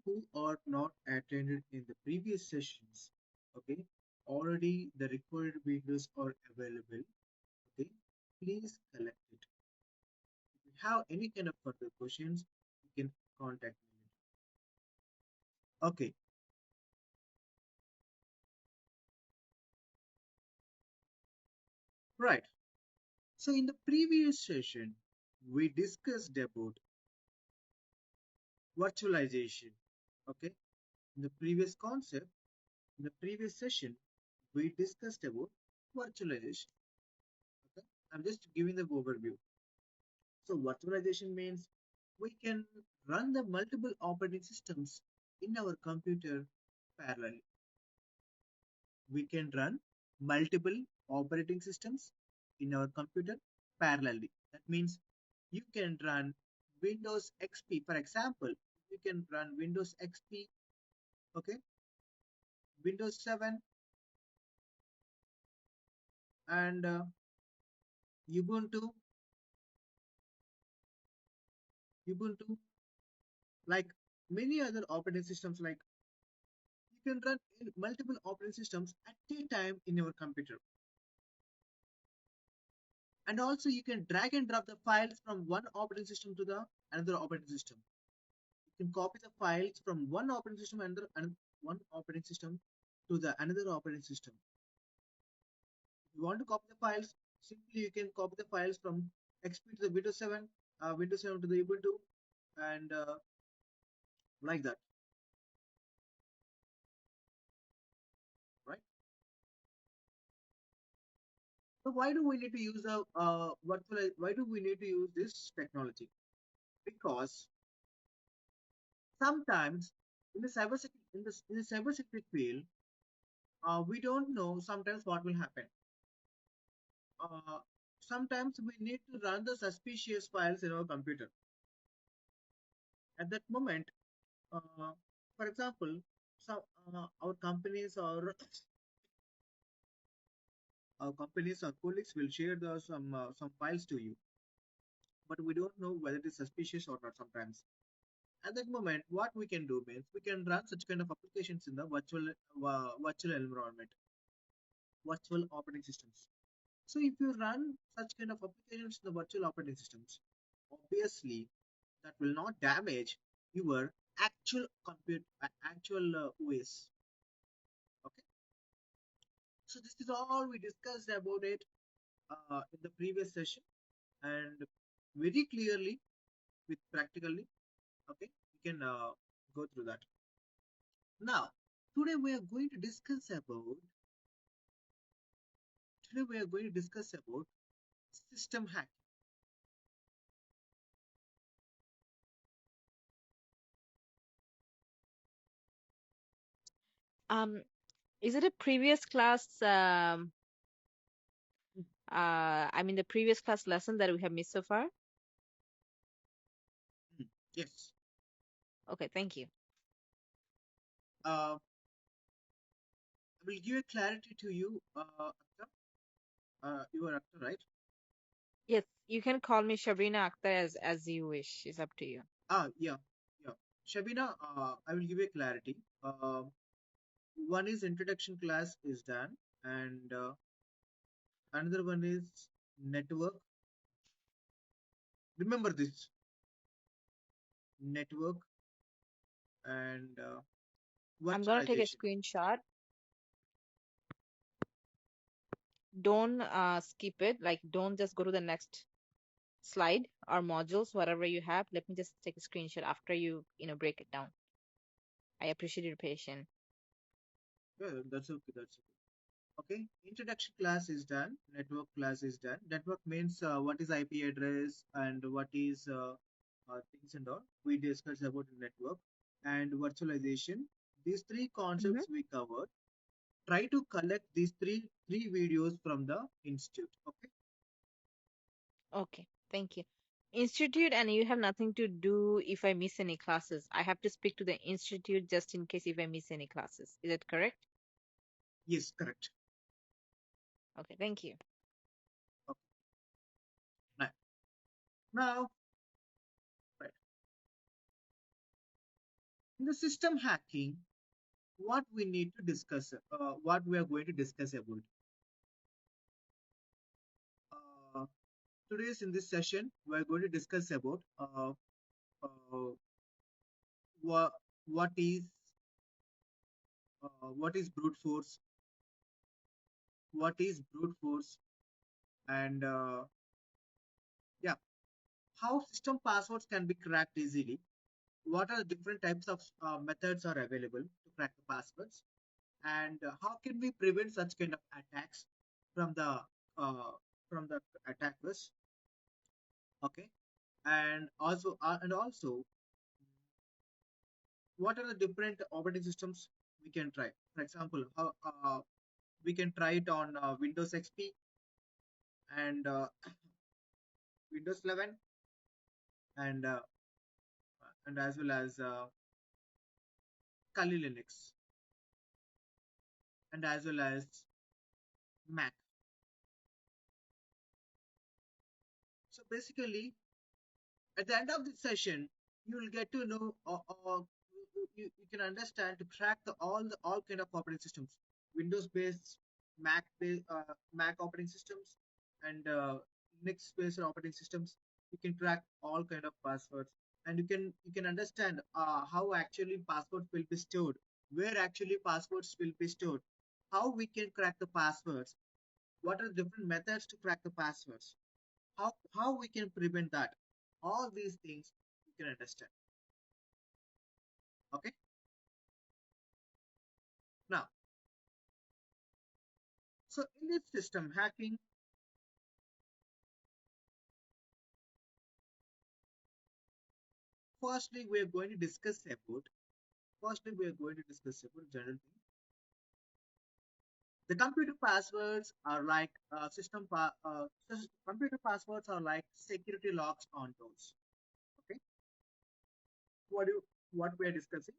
who are not attended in the previous sessions, okay, already the required videos are available. Okay, please collect it. If you have any kind of further questions, you can contact me. Okay, right. So in the previous session, we discussed about virtualization. Okay, in the previous concept, in the previous session, we discussed about virtualization. Okay, I'm just giving the overview. So virtualization means we can run the multiple operating systems in our computer parallelly. We can run multiple operating systems in our computer parallelly. That means you can run Windows XP, for example, you can run Windows XP, okay, Windows 7, and Ubuntu, Ubuntu, like many other operating systems, like you can run in multiple operating systems at a time in your computer. And also you can drag and drop the files from one operating system to the another operating system. You can copy the files from one operating system and one operating system to the another operating system. If you want to copy the files, simply you can copy the files from XP to the Windows 7, Windows 7 to the Ubuntu, and like that, right? So why do we need to use a why do we need to use this technology? Because sometimes in the cybersecurity field, we don't know sometimes what will happen. Uh, Sometimes we need to run the suspicious files in our computer. At that moment, for example, some our companies or our companies or colleagues will share some files to you, but we don't know whether it is suspicious or not. Sometimes at that moment, what we can do means we can run such kind of applications in the virtual environment, virtual operating systems. So if you run such kind of applications in the virtual operating systems, obviously that will not damage your actual actual OS. Okay, so this is all we discussed about it in the previous session, and very clearly with practically. Okay, we can go through that. Now, today we are going to discuss about today we are going to discuss about system hacking. Um, is it a previous class? I mean, the previous class lesson that we have missed so far? Hmm, yes. Okay, thank you. I will give a clarity to you, Akhtar. You are Akhtar, right? Yes, you can call me Shabrina Akhtar as you wish. It's up to you. Yeah, yeah. Shabina, I will give you a clarity. One is introduction class is done, and another one is network. Remember this network and I'm gonna take a virtualization. screenshot. Don't skip it. Like, don't just go to the next slide or modules, whatever you have. Let me just take a screenshot after you break it down. I appreciate your patience. Yeah, that's okay. That's okay. Okay. Introduction class is done. Network class is done. Network means what is IP address and what is things and all. We discussed about network and virtualization. These three Hmm. concepts we covered. Try to collect these three videos from the institute. Okay. Okay, thank you. Institute, and you have nothing to do if I miss any classes. I have to speak to the institute just in case if I miss any classes. Is that correct? Yes, correct. Okay, thank you. Okay. Now, right. In the system hacking, what we need to discuss, what we are going to discuss about. Uh, Today's in this session, we are going to discuss about uh, what what is what is brute force, what is brute force, and yeah, how system passwords can be cracked easily. What are the different types of methods are available to crack the passwords, and how can we prevent such kind of attacks from uh, the attackers? Okay, and also what are the different operating systems we can try? For example, how we can try it on Windows XP and Windows 11 and as well as Kali Linux and as well as Mac. So basically, at the end of this session, you will get to know or you can understand to crack all kind of operating systems, Windows based, Mac operating systems, and Linux based operating systems. You can crack all kind of passwords, and you can understand how actually passwords will be stored, where actually passwords will be stored, how we can crack the passwords, what are the different methods to crack the passwords, how we can prevent that. All these things you can understand. Okay. Now, so in this system hacking, firstly we are going to discuss about general thing. The computer passwords are like computer passwords are like security locks on doors. Okay, what do you, what we are discussing?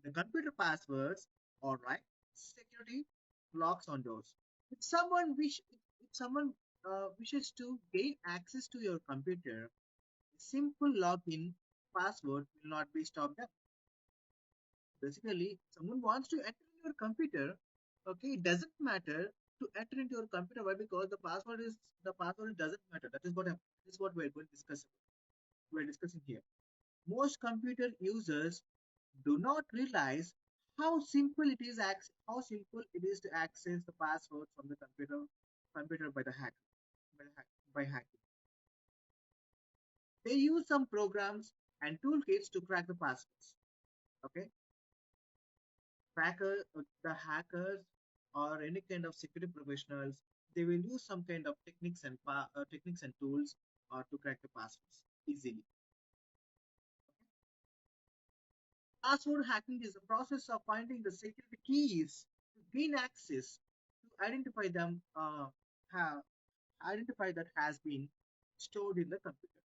The computer passwords are like security locks on doors. If someone wishes to gain access to your computer, simple login password will not be stopped up. Basically, someone wants to enter your computer, okay, it doesn't matter to enter into your computer. Why? Because the password doesn't matter. That is what we're going to discuss. We're discussing here. Most computer users do not realize how simple it is to access the password from the computer by the hack by, the hack, by hacking. They use some programs and toolkits to crack the passwords. Okay, the hackers or any kind of security professionals, they will use some kind of techniques and tools to crack the passwords easily. Password hacking is the process of finding the security keys to gain access to identify that has been stored in the computer.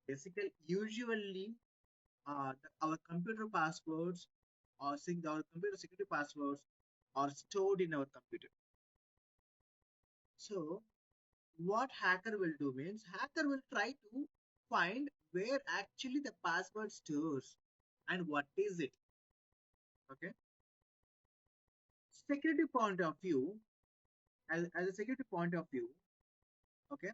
Basically, usually our computer passwords our computer security passwords are stored in our computer. So what hacker will do means hacker will try to find where actually the password stores and what is it. Okay, security point of view, as a security point of view, okay,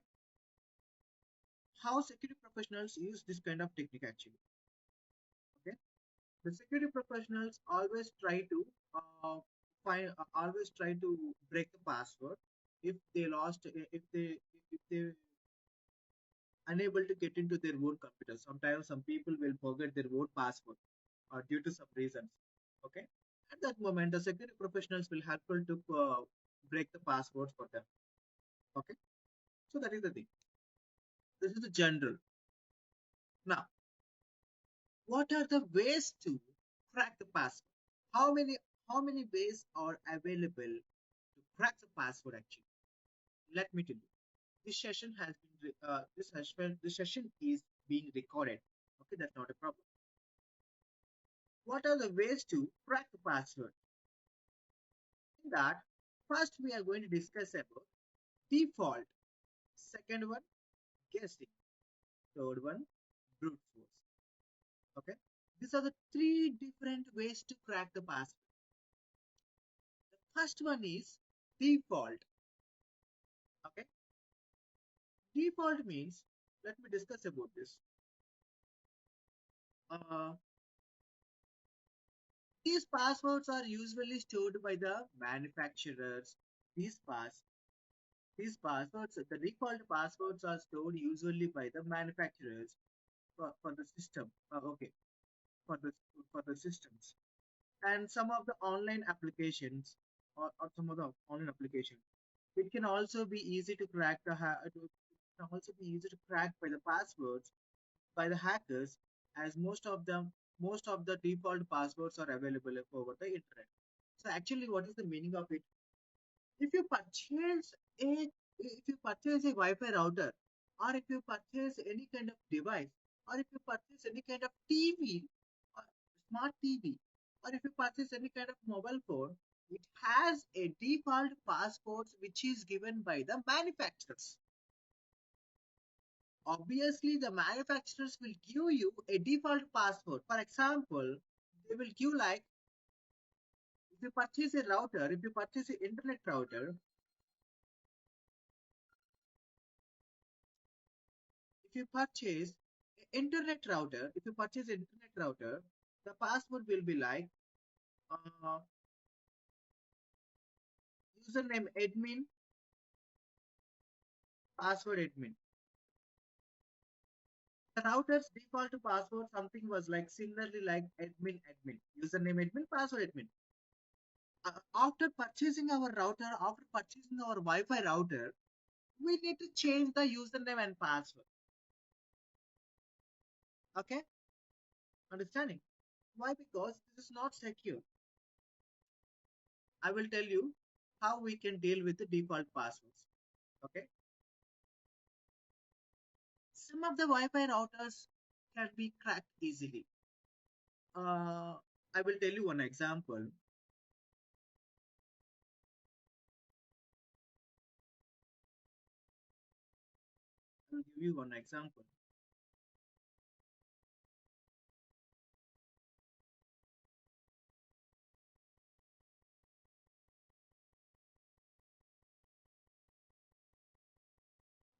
how security professionals use this kind of technique actually. Okay, the security professionals uh, always try to break the password if they lost if they unable to get into their own computer. Sometimes some people will forget their own password due to some reasons. Okay, at that moment, the security professionals will helpful to break the password for them. Okay, so that is the thing. This is the general. Now, what are the ways to crack the password? How many how many ways are available to crack the password? Actually, let me tell you. This session is being recorded. Okay, that's not a problem. What are the ways to crack the password? In that, first we are going to discuss about default. Second one, guessing. Third one, brute force. Okay. These are the three different ways to crack the password. The first one is default. Okay, default means, let me discuss about this. Uh, these passwords are usually stored by the manufacturers. These pass these passwords, the default passwords are stored usually by the manufacturers for the system. Okay, for the for the systems and some of the online applications or some of the online applications. It can also be easy to crack it can also be easy to crack by the passwords by the hackers, as most of the default passwords are available over the internet. So actually, what is the meaning of it? If you purchase a if you purchase a Wi-Fi router, or if you purchase any kind of device, or if you purchase any kind of TV or smart TV, or if you purchase any kind of mobile phone, it has a default password which is given by the manufacturers. Obviously, the manufacturers will give you a default password. For example, they will give like, if you purchase a router, if you purchase an internet router, if you purchase if you purchase an internet router, the password will be like uh, username admin, password admin. The router's default password something was like similarly like admin, username admin, password admin. After purchasing our router, after purchasing our Wi-Fi router, we need to change the username and password. Okay, understanding? Why? Because this is not secure. I will tell you how we can deal with the default passwords. Okay, some of the Wi-Fi routers can be cracked easily. I will tell you one example. I will give you one example.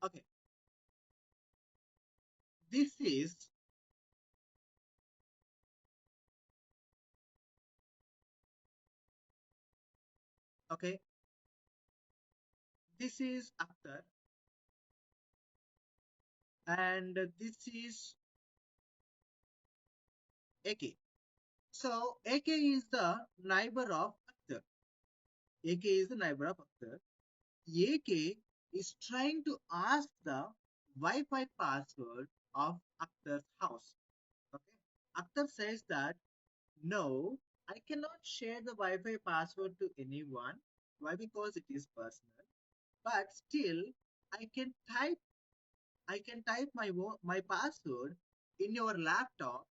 Okay, this is okay. This is Akhtar, and this is AK. So AK is the neighbor of Akhtar. AK is the neighbor of Akhtar. AK is trying to ask the Wi-Fi password of Akhtar's house. Okay. Akhtar says that no, I cannot share the Wi-Fi password to anyone. Why? Because it is personal. But still, I can type my password in your laptop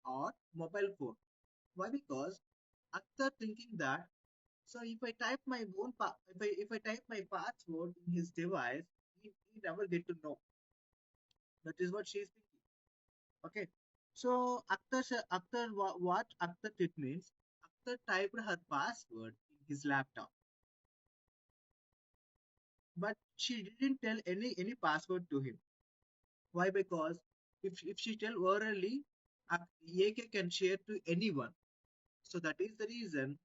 or mobile phone. Why? Because Akhtar thinking that, so if I type my if I type my password in his device, he never get to know. That is what she is thinking. Okay. So what Akhtar did means, Akhtar typed her password in his laptop, but she didn't tell any password to him. Why? Because if she tell orally, AK can share to anyone. So that is the reason,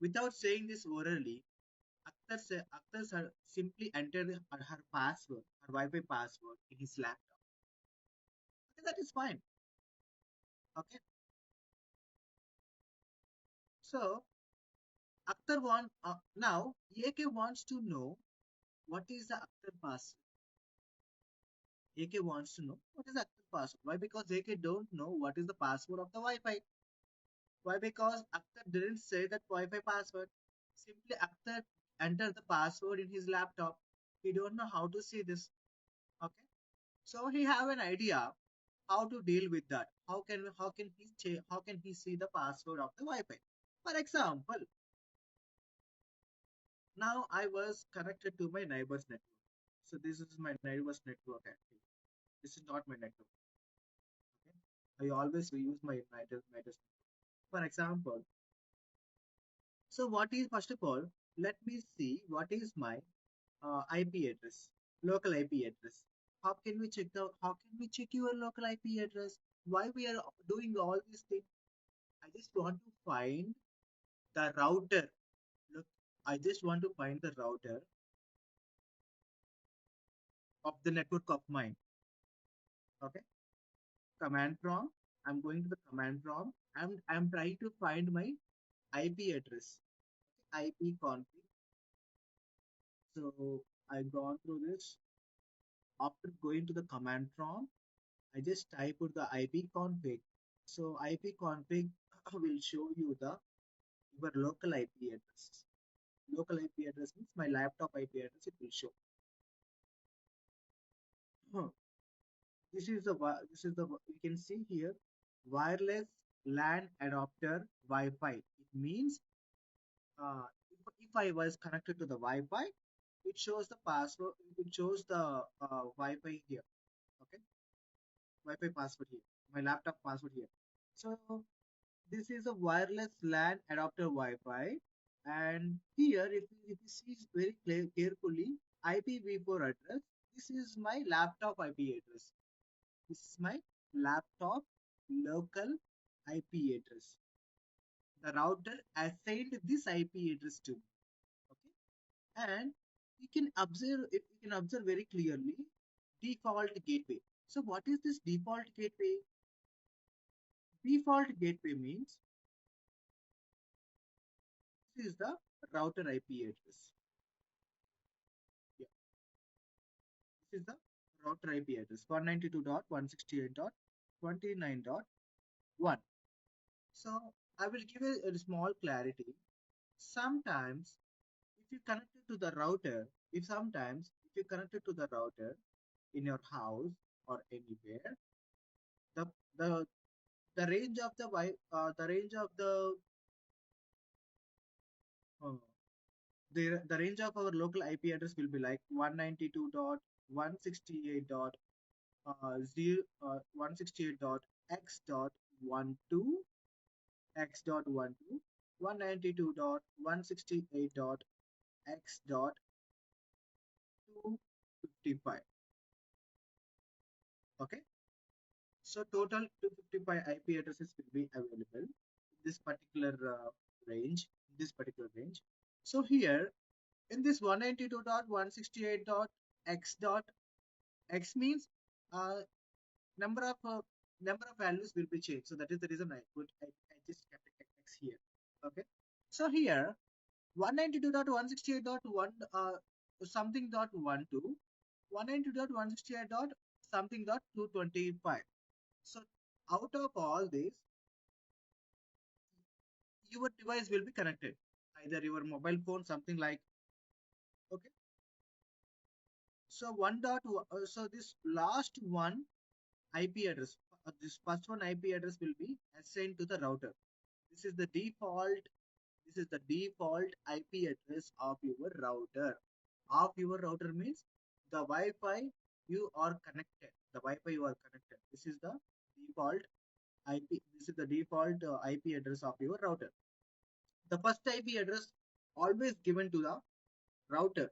without saying this orally, Akhtar simply entered her password, her Wi-Fi password in his laptop. Okay, that is fine. Okay. So now AK wants to know what is the Akhtar password. AK wants to know what is the Akhtar password. Why? Because AK don't know what is the password of the Wi-Fi. Why? Because Akhtar didn't say that Wi-Fi password. Simply Akhtar entered the password in his laptop. He don't know how to see this. Okay. So he have an idea how to deal with that. How can he see the password of the Wi-Fi? For example, now I was connected to my neighbor's network. So this is my neighbor's network actually. This is not my network. I always use my United. For example, so what is first of all, let me see what is my IP address, local IP address. How can we check your local IP address? Why we are doing all these things? I just want to find the router. Look, I just want to find the router of the network of mine. Okay, command prompt. I'm going to the command prompt. I'm trying to find my IP address. IP config. So I've gone through this. After going to the command prompt, I just type out the IP config. So IP config will show you the your local IP address. Local IP address means my laptop IP address. It will show. Huh. You can see here wireless LAN adapter Wi-Fi. It means if I was connected to the Wi-Fi, it shows the password. It shows the Wi-Fi here. Okay, Wi-Fi password here. My laptop password here. So this is a wireless LAN adapter Wi-Fi, and here if you see very carefully IPv4 address. This is my laptop IP address. This is my laptop local IP address. The router assigned this IP address to me. Okay, and you can observe very clearly default gateway. So what is this default gateway? Default gateway means this is the router IP address. Yeah, this is the router IP address 192.168.29.1. So I will give a small clarity. Sometimes if you connect it to the router, if you connect it to the router in your house or anywhere, the the the range of the range of uh, the range of our local IP address will be like 192.168 dot 168 dot x dot 12 x dot 12 192 dot 168 dot x dot 255. Okay, so total 255 IP addresses will be available in this particular range. In this particular range. So here in this 192.168.x dot x means uh, number of uh, number of values will be changed. So that is the reason I just kept x here. Okay. So here 192.168.1 something dot 12 192.168 dot something dot 225. So out of all this, your device will be connected, either your mobile phone, something like. Okay. So so this last one IP address, this first one IP address will be assigned to the router. This is the default. This is the default IP address of your router. Of your router means the Wi-Fi you are connected. The Wi-Fi you are connected. This is the default IP. This is the default IP address of your router. The first IP address always given to the router.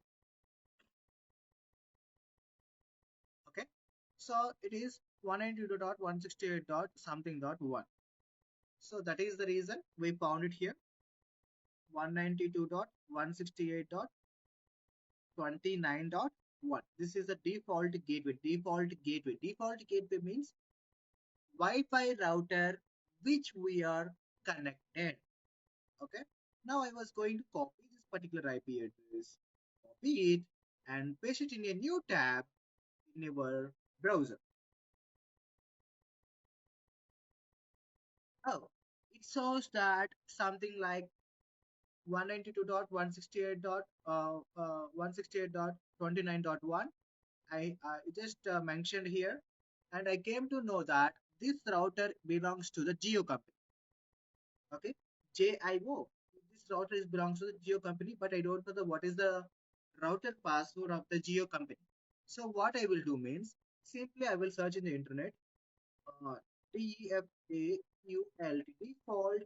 Okay, so it is 192.168 dot something dot 1. So that is the reason we found it here 192.168.29.1. This is the default gateway. Default gateway means Wi-Fi router which we are connected. Okay, now I was going to copy this particular IP address, copy it and paste it in a new tab in our browser. Oh, it shows that something like 192.168.168.29.1 I just mentioned here, and I came to know that this router belongs to the Geo company. Okay, JIO. This router belongs to the Geo company, but I don't know what is the router password of the Geo company. So what I will do means simply I will search in the internet. default default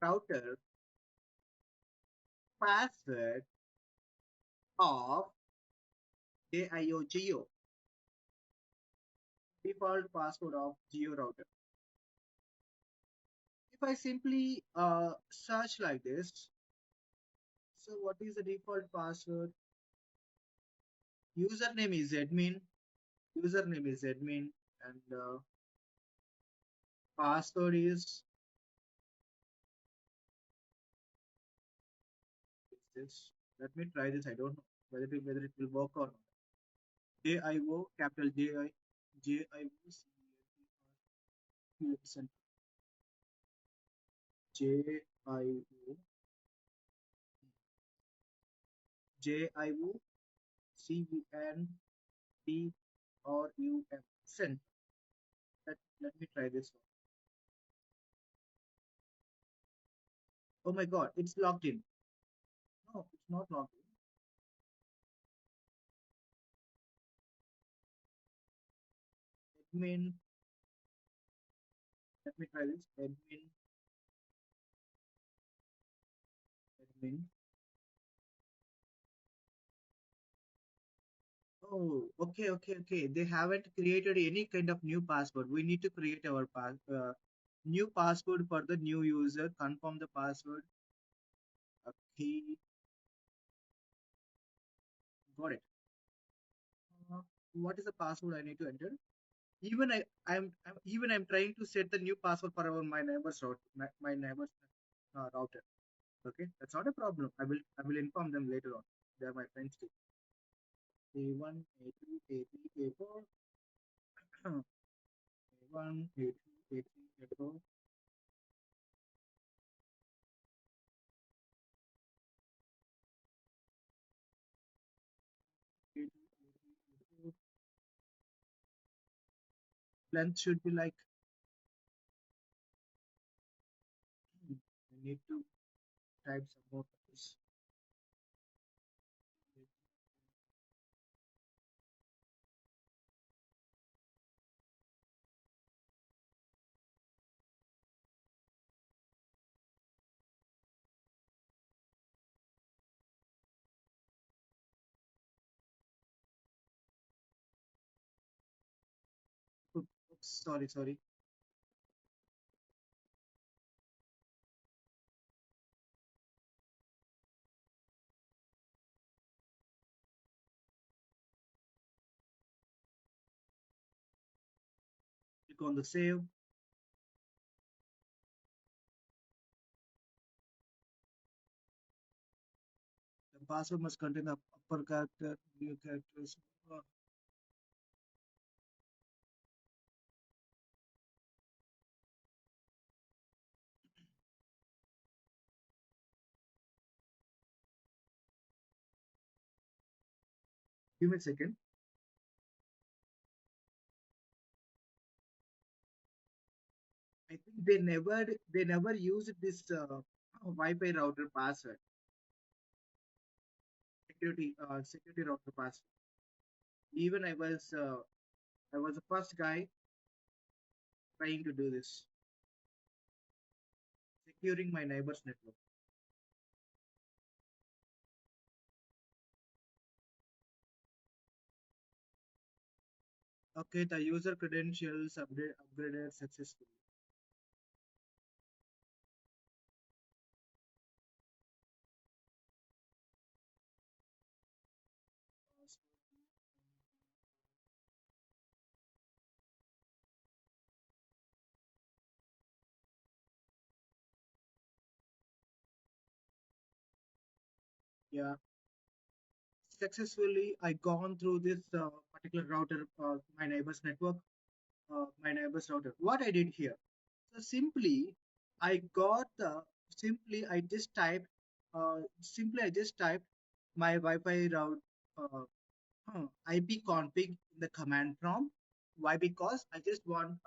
router password of geo default password of geo router. If I simply search like this, so what is the default password? Username is admin. Username is admin, and password is this. Let me try this. I don't know whether it will work or not. JIO capital JIO JIO JIO CVNTRUM send. Let me try this one. Oh my god, it's logged in. No, it's not logged in. Admin, let me try this. Admin. Oh, okay. They haven't created any kind of new password. We need to create our new password for the new user. Confirm the password. Okay, got it. Uh, what is the password I need to enter? Even I'm trying to set the new password for my neighbor's router. My neighbor's router. Okay, that's not a problem. I will inform them later on. They are my friends too. A1, A2, A3, A4, A1, A2, A3, A4. Length should be like I need to type some more numbers. Oops, sorry. Click on the save. The password must contain the upper character, new characters. Give me a second. I think they never used this Wi-Fi router password, security router password. Even I was the first guy trying to do this, securing my neighbor's network. Okay, the user credentials upgraded successfully. Yeah, successfully I gone through this particular router, my neighbor's router. What I did here, so I got the simply I just typed my Wi-Fi route IP config in the command prompt. Why? Because I just want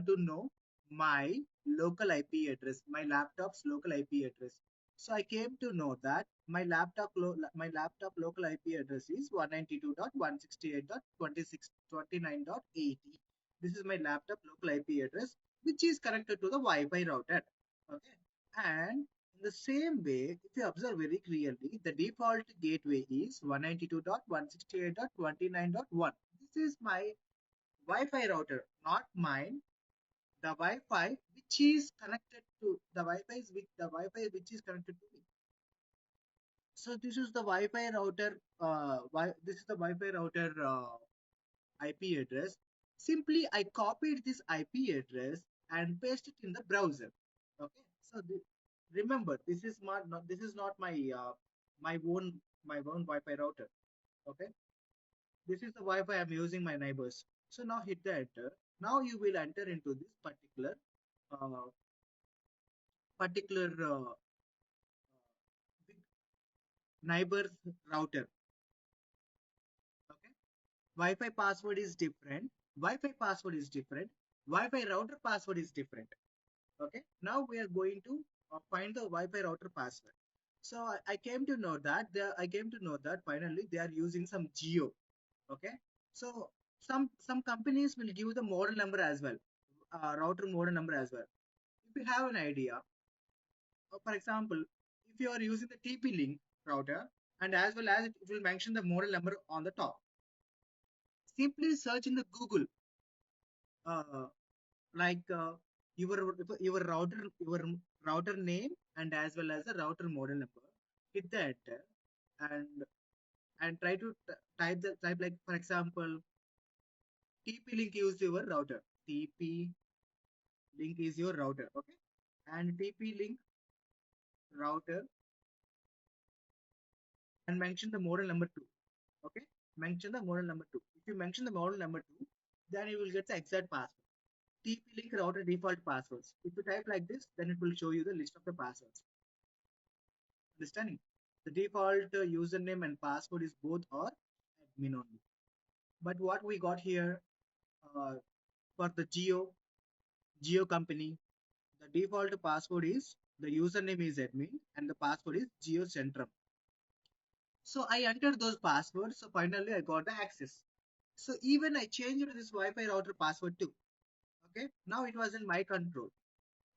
to know my local IP address, my laptop's local IP address. So I came to know that my laptop local IP address is 192.168.2629.80. This is my laptop local IP address, which is connected to the Wi-Fi router. Okay, and in the same way, if you observe very clearly, the default gateway is 192.168.29.1. This is my Wi-Fi router, not mine. The Wi-Fi which is connected to the Wi-Fi which is connected to me. So this is the Wi-Fi router. This is the Wi-Fi router IP address. Simply, I copied this IP address and paste it in the browser. Okay. So remember, this is not my own my own Wi-Fi router. Okay. This is the Wi-Fi I'm using my neighbors. So now hit the enter. Now you will enter into this uh, particular neighbor router. Okay. Wi-Fi password is different. Wi-Fi password is different. Wi-Fi router password is different. Okay. Now we are going to find the Wi-Fi router password. So I came to know that I came to know that finally they are using some geo. Okay. So some companies will give the model number as well, router model number as well. If you have an idea, for example, if you are using the TP-Link router and as well as it will mention the model number on the top, simply search in the Google, uh, like your router name and as well as the router model number. Hit the enter and try to type like, for example, TP-Link is your router. TP-Link is your router. Okay, and TP-Link router and mention the model number two. Okay, mention the model number two. If you mention the model number two, then you will get the exact password. TP-Link router default passwords. If you type like this, then it will show you the list of the passwords. Understanding? The default username and password is both or admin only. But what we got here, for the Geo company, the default password is, the username is admin and the password is Geo Centrum. So I entered those passwords. So finally I got the access. So even I changed this Wi-Fi router password too. Okay. Now it was in my control.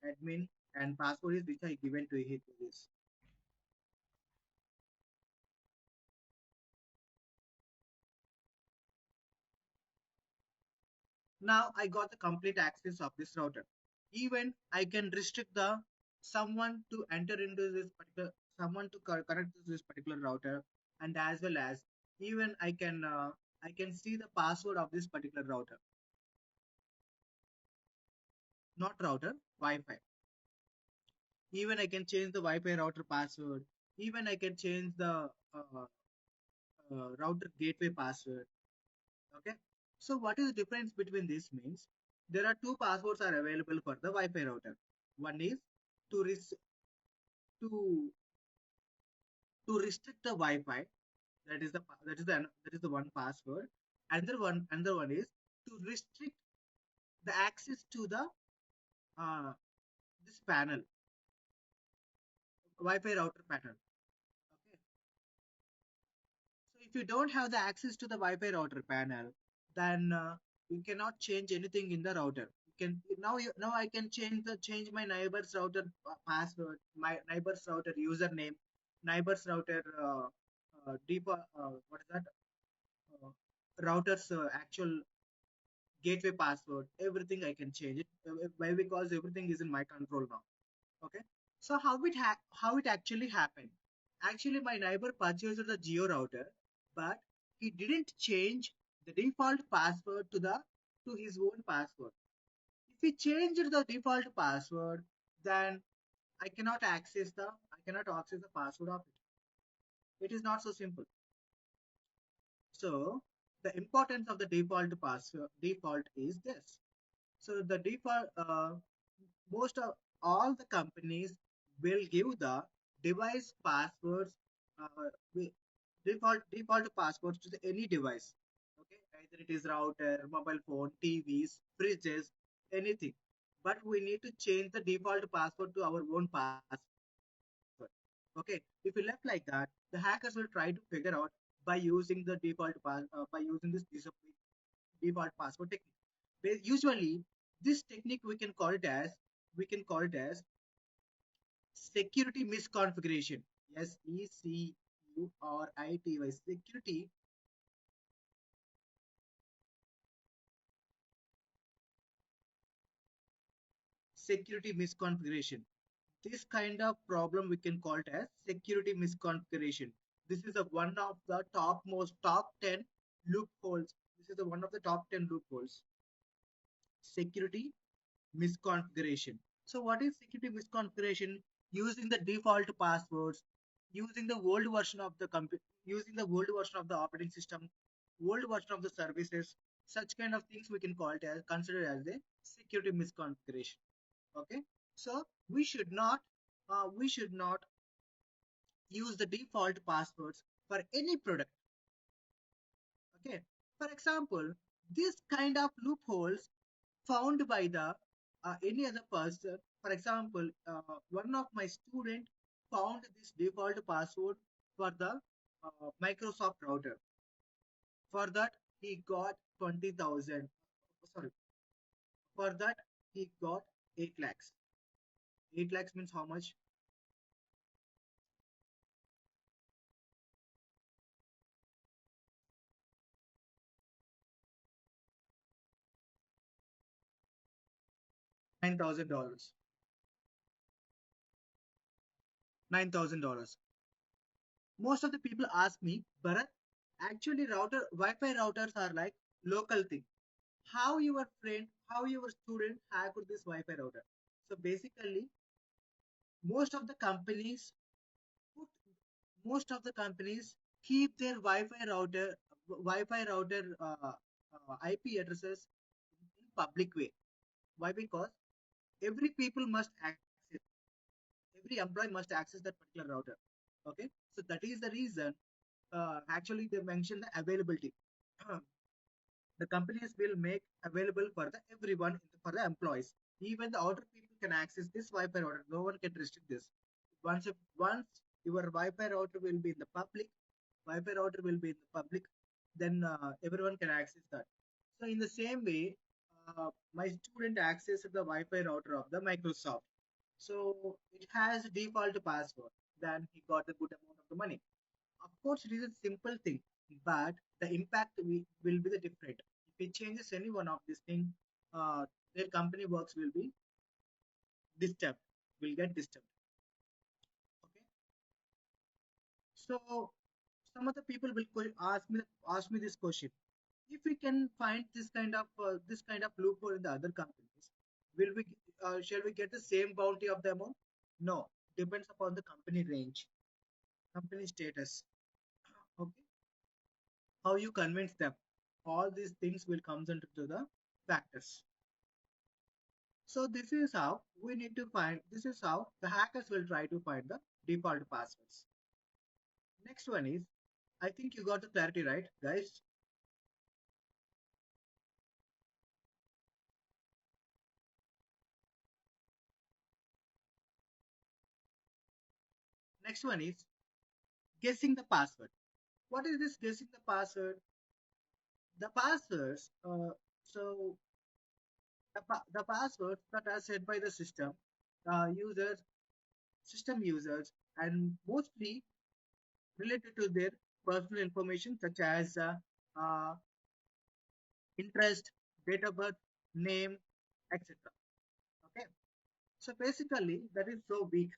Admin and password is which I given to it to this. Now I got the complete access of this router. Even I can restrict the someone to enter into this particular, someone to connect to this particular router, and as well as even I can see the password of this particular router, not router, Wi-Fi. Even I can change the Wi-Fi router password. Even I can change the router gateway password. Okay. So what is the difference between this means? There are two passwords are available for the Wi-Fi router. One is to to restrict the Wi-Fi. That is the one password. Another one is to restrict the access to the uh, this panel, Wi-Fi router panel. Okay. So if you don't have the access to the Wi-Fi router panel, then you cannot change anything in the router. You can now I can change my neighbor's router password, my neighbor's router username, neighbor's router what is that router's actual gateway password. Everything I can change it. Why? Because everything is in my control now. Okay. So how it actually happened? Actually, my neighbor purchased the Geo router, but he didn't change the default password to his own password. If he changed the default password, then I cannot access the password of it. It is not so simple. So the importance of the default is this. So the default most of all the companies will give the device passwords, uh, default passwords to any device. Okay, either it is router, mobile phone, TVs, fridges, anything. But we need to change the default password to our own password. Okay, if you left like that, the hackers will try to figure out by using the default by using this default password technique. Usually, this technique we can call it as security misconfiguration. SECURITY. Security misconfiguration. This kind of problem we can call it as security misconfiguration. This is one of the top 10 loopholes. This is one of the top 10 loopholes. Security misconfiguration. So what is security misconfiguration? Using the default passwords, using the old version of the computer, using the old version of the operating system, old version of the services, such kind of things we can call it as consider as a security misconfiguration. Okay, so we should not use the default passwords for any product. Okay, for example, this kind of loopholes found by the any other person. For example, one of my student found this default password for the Microsoft router. For that, he got 20,000. Sorry, for that he got 8 lakhs. 8 lakhs means how much? 9,000 dollars. $9,000. Most of the people ask me, Bharat, actually Wi-Fi routers are like local thing. How your student hacked this Wi-Fi router? So basically, most of the companies put, most of the companies keep their Wi-Fi router IP addresses in public way. Why? Because every people must access, every employee must access that particular router. Okay, so that is the reason. Actually, they mention the availability. The companies will make available for the everyone for the employees. Even the outer people can access this Wi-Fi router. No one can restrict this. Once your Wi-Fi router will be in the public, Wi-Fi router will be in the public, then everyone can access that. So in the same way, my student accessed the Wi-Fi router of the Microsoft. So it has default password. Then he got a good amount of the money. Of course, it is a simple thing, but the impact will be the different. If it changes any one of these things, their company works will be disturbed, will get disturbed. Okay. So some of the people will ask me this question: if we can find this kind of loophole in the other companies, will we shall we get the same bounty of the amount? No, depends upon the company range, company status. Okay, how you convince them, all these things will come into the factors. So this is how the hackers will try to find the default passwords. Next one is, I think you got the clarity, right, guys? Next one is guessing the password. What is this guessing the password? The passwords, so the passwords that are set by the users, system users, and mostly related to their personal information such as uh, interest, date of birth, name, etc. Okay. So basically, that is so weak.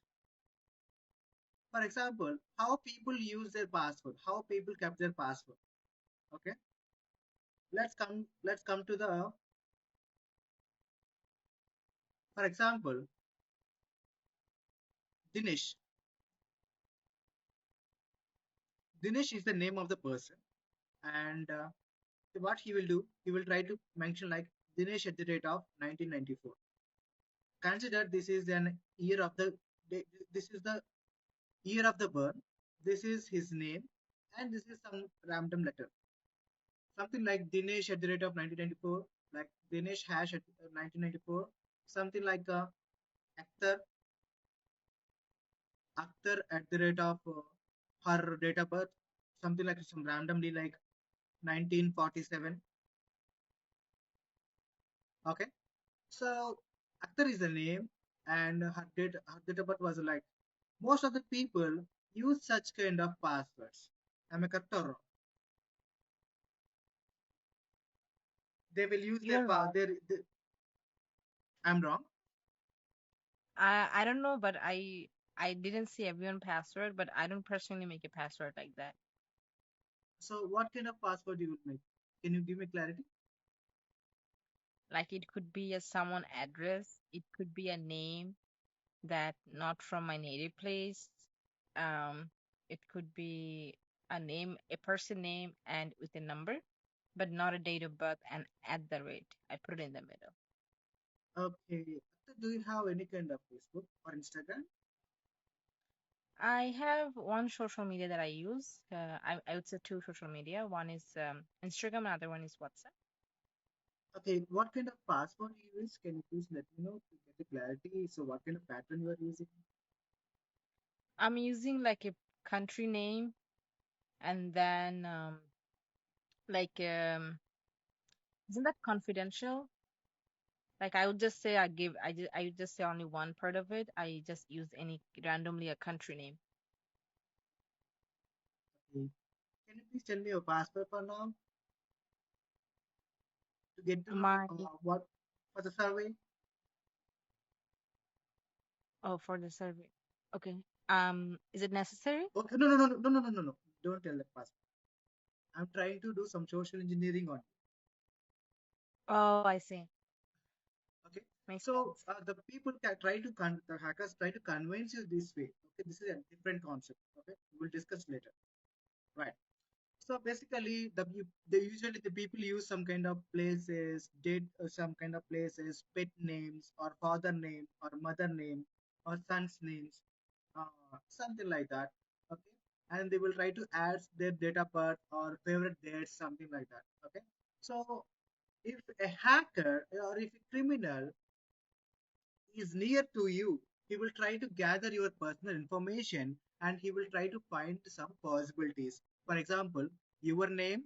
For example, how people use their password, how people kept their password. Okay. Let's come to the, for example, Dinesh. Dinesh is the name of the person, and what he will do, he will try to mention like Dinesh at the rate of 1994. Consider this is an year of the this is the year of the birth, this is his name, and this is some random letter. Something like Dinesh at the rate of 1994, like Dinesh hash at 1994, something like Akhtar, Akhtar at the rate of her date of birth, something like some randomly like 1947. Okay, so Akhtar is the name, and her date of birth was like most of the people use such kind of passwords. Am I correct or wrong? They will use their You're wrong. I'm wrong. I don't know, but I didn't see everyone password, but I don't personally make a password like that. So what kind of password you will make? Can you give me clarity? Like it could be a someone address, it could be a name that not from my native place. Um, it could be a name, a person name, and with a number, but not a date of birth and at the rate. I put it in the middle. Okay. So do you have any kind of Facebook or Instagram? I have one social media that I use. I would say two social media. One is Instagram, another one is WhatsApp. Okay, what kind of password you use? Can you please let me know to get the clarity? So what kind of pattern you are using? I'm using like a country name and then like isn't that confidential? Like I would just say I would just say only one part of it. I just use any randomly a country name. Okay. Can you please tell me your password for now to get to know My what for the survey? oh for the survey. Okay. Is it necessary? Okay, no, no, no, no, no, no, no, no, no. Don't tell that password. I'm trying to do some social engineering on. Oh, I see. Okay, Makes so sense. the the hackers try to convince you this way. Okay, this is a different concept. Okay, we'll discuss later. Right. So basically, they usually the people use some kind of places, some kind of places, pet names, or father name, or mother name, or son's names, something like that. Okay, and they will try to add their date of birth or favorite dates, something like that. Okay, so if a hacker or if a criminal is near to you, he will try to gather your personal information and he will try to find some possibilities. For example, your name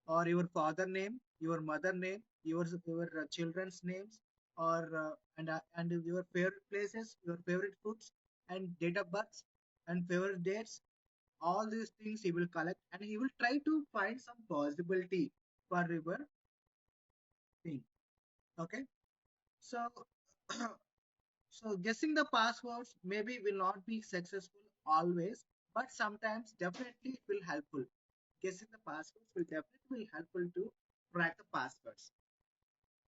or your father name, your mother name, your children's names, or and your favorite places, your favorite foods, and date of births and favorite dates. All these things he will collect and he will try to find some possibility for your thing. Okay, so so guessing the passwords maybe will not be successful always, but sometimes definitely it will helpful. Guessing the passwords will definitely helpful to crack the passwords.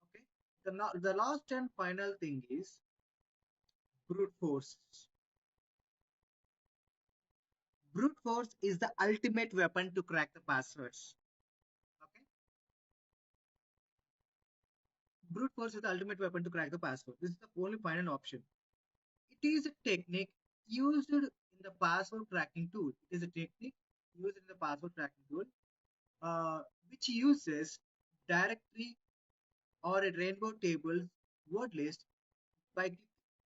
Okay. The last and final thing is brute force. Brute force is the ultimate weapon to crack the passwords. Okay. Brute force is the ultimate weapon to crack the password. This is the only final option. It is a technique used in the password cracking tool. It is a technique used in the password cracking tool, which uses directory or a rainbow table word list by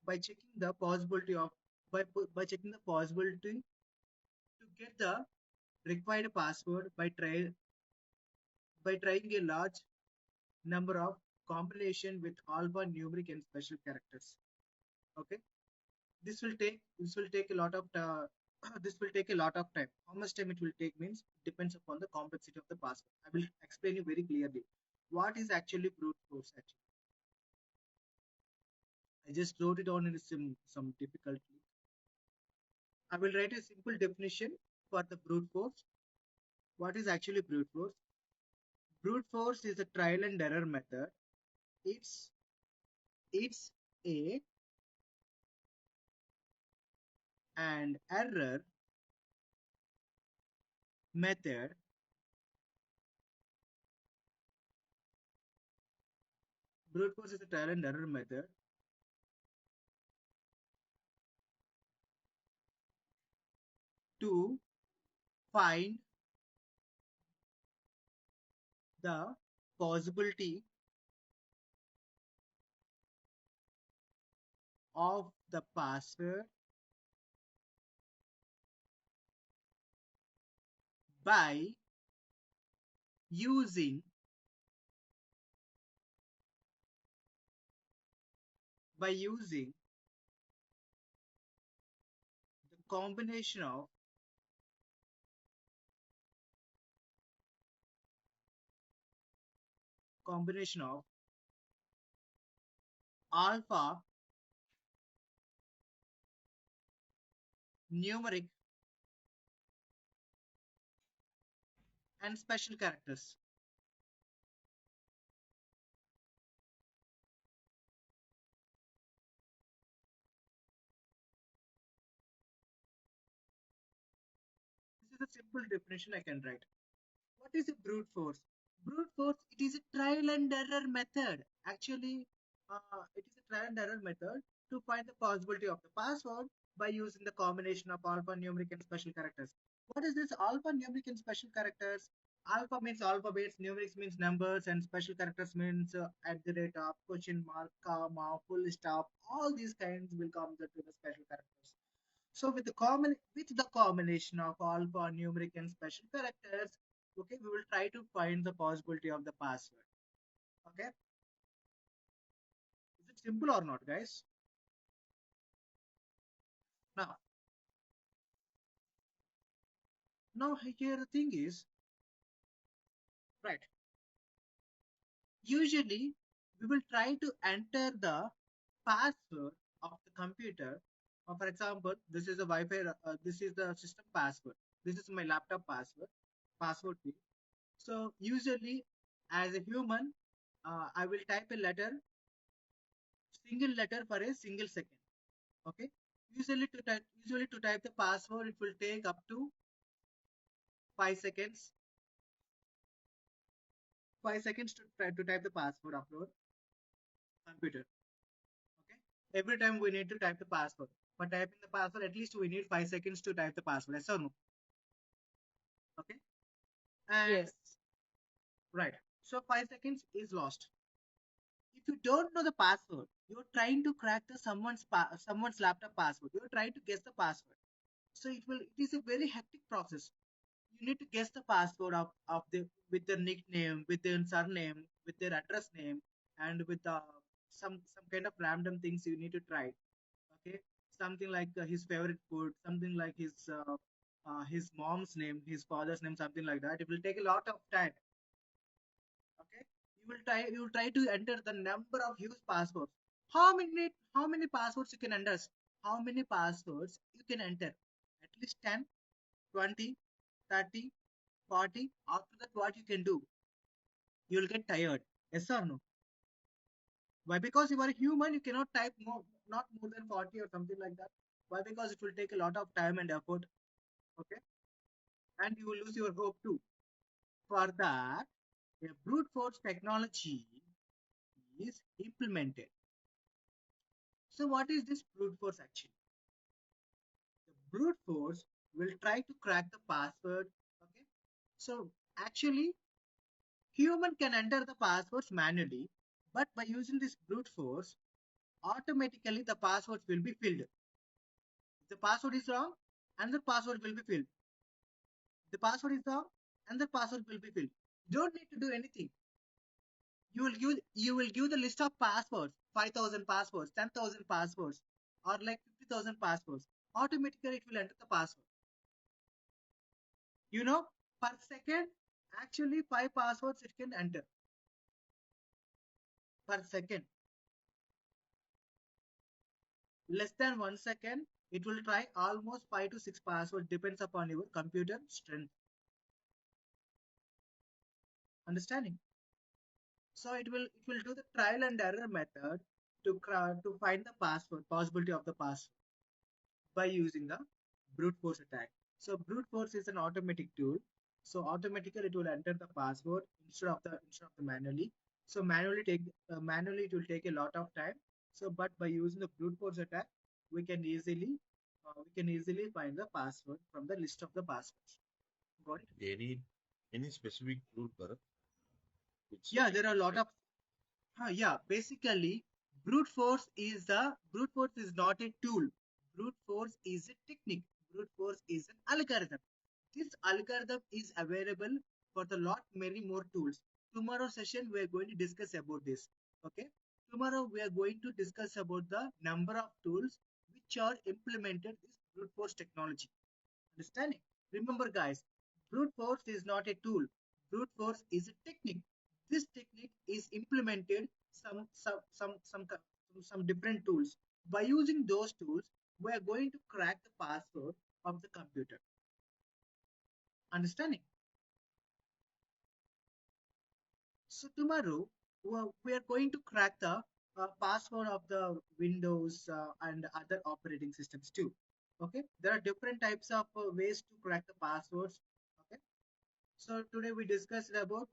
by checking the possibility of by checking the possibility to get the required password by trying a large number of combination with alphanumeric and special characters. Okay, this will take a lot of this will take a lot of time. How much time it will take means depends upon the complexity of the password. I will explain you very clearly. What is actually brute force? Actually, I just wrote it on in some difficulty. I will write a simple definition for the brute force. What is actually brute force? Brute force is a trial and error method. It's it's a and error method brute force is a trial and error method to find the possibility of the password by using by using the combination of alpha numeric and special characters. This is a simple definition I can write. What is a brute force? Brute force, it is a trial and error method. Actually, it is a trial and error method to find the possibility of the password by using the combination of alphanumeric and special characters. What is this alphanumeric and special characters? Alpha means alphabets, numerics means numbers, and special characters means at the rate of, question mark, comma, full stop. All these kinds will come to the special characters. So with the combination of alphanumeric and special characters, okay, we will try to find the possibility of the password. Okay, is it simple or not, guys? Now, now here the thing is, right? Usually, we will try to enter the password of the computer. For example, this is a Wi-Fi. This is the system password. This is my laptop password. Password key. So usually, as a human, I will type a letter, single letter for a single second. Okay. Usually to type the password, it will take up to 5 seconds. 5 seconds to type the password of your computer. Okay. Every time we need to type the password. For typing the password, at least we need 5 seconds to type the password. Yes or no? Okay. And Yes. right. So 5 seconds is lost. If you don't know the password, you're trying to crack the someone's laptop password. You're trying to guess the password. So it is a very hectic process. You need to guess the password of the with their nickname, with their surname, with their address name, and with some kind of random things you need to try. Okay, something like his favorite food, something like his mom's name, his father's name, something like that. It will take a lot of time. Okay, you will try to enter the number of used passwords. How many passwords you can enter? How many passwords you can enter? At least 10, 20, 30, 40. After that, what you can do? You will get tired. Yes or no? Why? Because you are a human, you cannot type not more than 40 or something like that. Why? Because it will take a lot of time and effort. Okay, and you will lose your hope too. For that, a brute force technology is implemented. So, what is this brute force actually? The brute force will try to crack the password. Okay, so actually, human can enter the passwords manually, but by using this brute force, automatically the passwords will be filled. If the password is wrong, another password will be filled. If the password is wrong, another password will be filled. You don't need to do anything. You will give the list of passwords, 5,000 passwords, 10,000 passwords, or like 50,000 passwords. Automatically it will enter the password. You know, per second, actually 5 passwords it can enter per second. Less than 1 second, it will try almost 5 to 6 passwords, depends upon your computer strength. Understanding? So it will do the trial and error method to find the possibility of the password by using the brute force attack. So brute force is an automatic tool. So automatically it will enter the password instead of the manually. So manually it will take a lot of time. So but by using the brute force attack, we can easily find the password from the list of the passwords. Got it? Any specific tool, Bharat, which Yeah, there are a lot of yeah, basically, brute force is not a tool. Brute force is a technique. Brute force is an algorithm. This algorithm is available for the lot many more tools. Tomorrow session we are going to discuss about this. Okay. Tomorrow we are going to discuss about the number of tools which are implemented this brute force technology. Understanding? Remember, guys, brute force is not a tool. Brute force is a technique. This technique is implemented some different tools. By using those tools, we are going to crack the password of the computer. Understanding? So tomorrow we are going to crack the password of the Windows and other operating systems too. Okay, there are different types of ways to crack the passwords. Okay, so today we discussed about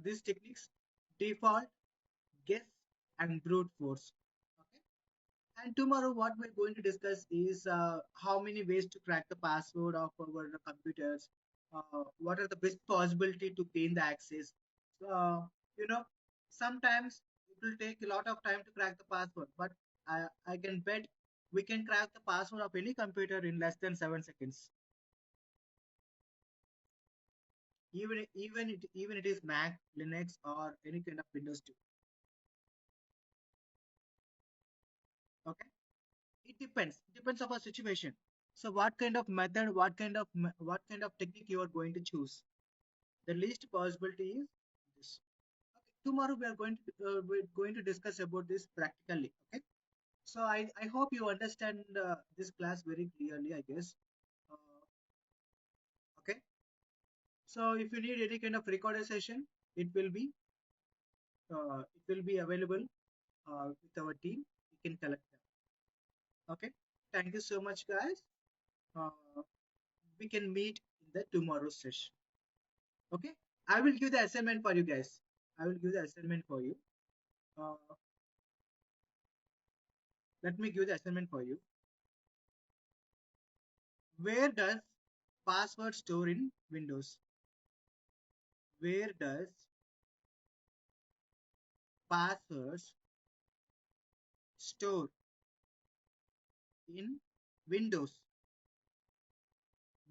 these techniques: default, guess, and brute force. Okay, and tomorrow what we're going to discuss is how many ways to crack the password of our computers. What are the best possibility to gain the access? Uh, you know, sometimes it will take a lot of time to crack the password, but I can bet we can crack the password of any computer in less than 7 seconds. Even it is Mac, Linux, or any kind of Windows too. Okay, it depends of our situation. So what kind of method, what kind of technique you are going to choose? The least possibility is this. Okay, tomorrow we're going to discuss about this practically. Okay, so I hope you understand this class very clearly, I guess. uh, okay, so if you need any kind of recorded session, it will be available with our team. You can collect them. Okay, thank you so much, guys. uh, we can meet in the tomorrow's session. Okay, I will give the assignment for you guys. I will give the assignment for you. uh, Let me give the assignment for you. Where does password store in Windows? Where does passwords store in Windows?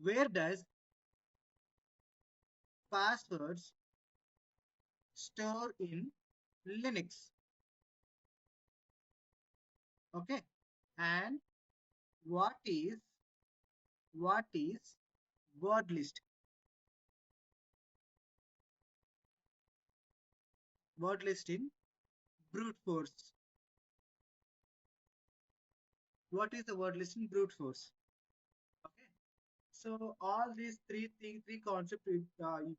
Where does passwords store in Linux? Okay, and what is what is word list? Word list in brute force. What is the word list in brute force? Okay, so all these three things, three concepts, you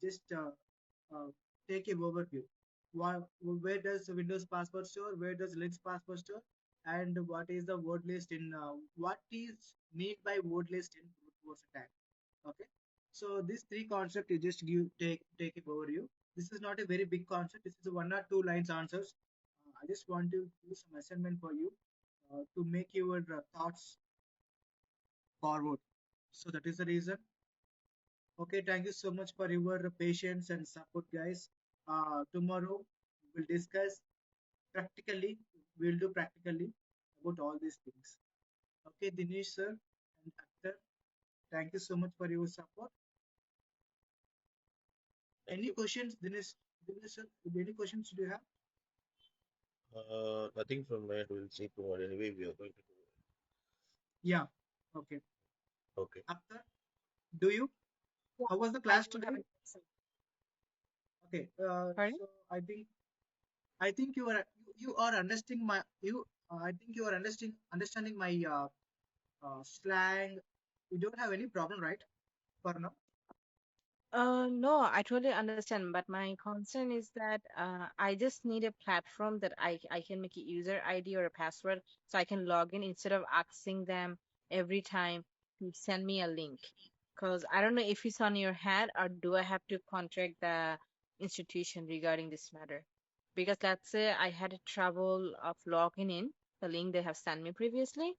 just uh, take a overview. Where does Windows password store? Where does Linux password store? And what is the word list in? What is meant by word list in brute force attack? Okay, so these three concepts you just take it overview. This is not a very big concept. This is a one or two lines answers. I just want to do some assignment for you to make your thoughts forward. So that is the reason. Okay, thank you so much for your patience and support, guys. Tomorrow we'll discuss practically, we'll do practically about all these things. Okay, Dinesh sir and Akhtar, thank you so much for your support. Thank Any you. questions, Dinesh? Dinesh sir, any questions do you have? Nothing from where we'll see tomorrow. Anyway, we are going to do it. Yeah. Okay. Okay. Akhtar, do you? Yeah, How was the I class don't have today? any question. Okay. Pardon? So I think you are understanding my you. I think you are understanding my slang. You don't have any problem, right? For now. No, I totally understand, but my concern is that I just need a platform that I can make a user ID or a password so I can log in instead of asking them every time to send me a link. Because I don't know if it's on your head or do I have to contact the institution regarding this matter. Because let's say I had a trouble of logging in the link they have sent me previously,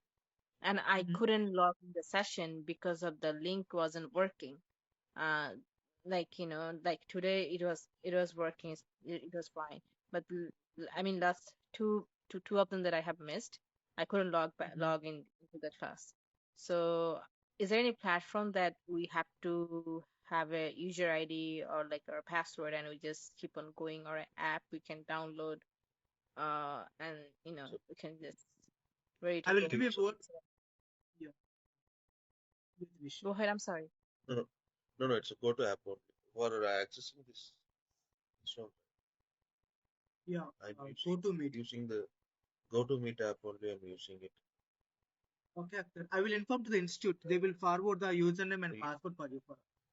and I Mhm. couldn't log in the session because of the link wasn't working. uh like like today it was working, it was fine, but I mean last two of them that I have missed, I couldn't Mhm. log in into the class. So is there any platform that we have to have a user ID or like our password, and we just keep on going, or an app we can download, and So we can just ready to I will go. give you you more. Yeah, with Go Vishu. ahead. I'm sorry. no no no no it's a go to app only for accessing this one. Yeah, I'm go to meet. using the go to meet app only. I'm using it. Okay, Akhtar. I will inform to the institute. They will forward the username and You- password for you.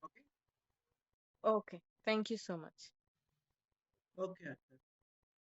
Okay. Okay. Thank you so much. Okay, Akhtar.